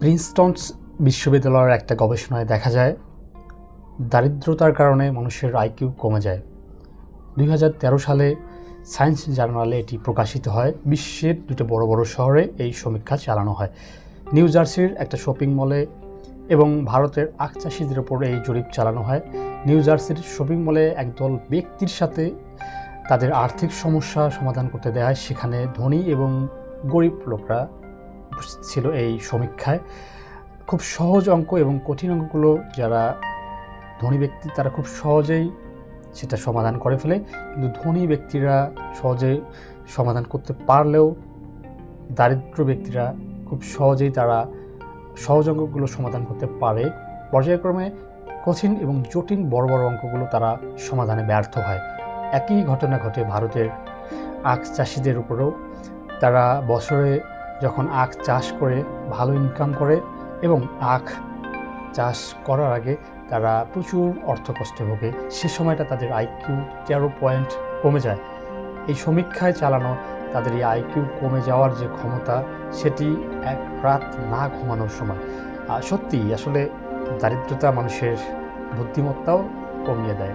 Princeton বিশ্ববিদ্যালয়ের একটা গবেষণায় দেখা যায় দারিদ্রতার কারণে মানুষের আইকিউ কমে যায়। 2013 সালে সায়েন্স জার্নালে এটি প্রকাশিত হয়। বিশ্বের দুটো বড় বড় শহরে এই সমীক্ষা চালানো হয়। নিউ জার্সির একটা শপিং মলে এবং ভারতের আখ চাষিদের ওপর এই জরিপ চালানো হয়। নিউ জার্সির শপিং মলে একদল ব্যক্তির সাথে তাদের আর্থিক সমস্যা সমাধান করতে দেওয়া হয়। সেখানে ধনী এবং গরিব লোকরা ছিল এই সমীক্ষায়। খুব সহজ অঙ্ক এবং কঠিন অঙ্কগুলো যারা ধনী ব্যক্তি তারা খুব সহজেই সেটা সমাধান করে ফেলে, কিন্তু ধনী ব্যক্তিরা সহজে সমাধান করতে পারলেও দারিদ্র ব্যক্তিরা খুব সহজেই তারা সহজ অঙ্কগুলো সমাধান করতে পারে। পর্যায়ক্রমে কঠিন এবং জটিল বড় বড় অঙ্কগুলো তারা সমাধানে ব্যর্থ হয়। একই ঘটনা ঘটে ভারতের আখ চাষিদের উপরেও। তারা বছরে যখন আখ চাষ করে ভালো ইনকাম করে এবং আখ চাষ করার আগে তারা প্রচুর অর্থ কষ্টে ভোগে, সে সময়টা তাদের আইকিউ 13 পয়েন্ট কমে যায়। এই সমীক্ষায় চালানো তাদের এই আইকিউ কমে যাওয়ার যে ক্ষমতা, সেটি এক রাত না ঘুমানোর সময়। সত্যি আসলে দারিদ্রতা মানুষের বুদ্ধিমত্তাও কমিয়ে দেয়।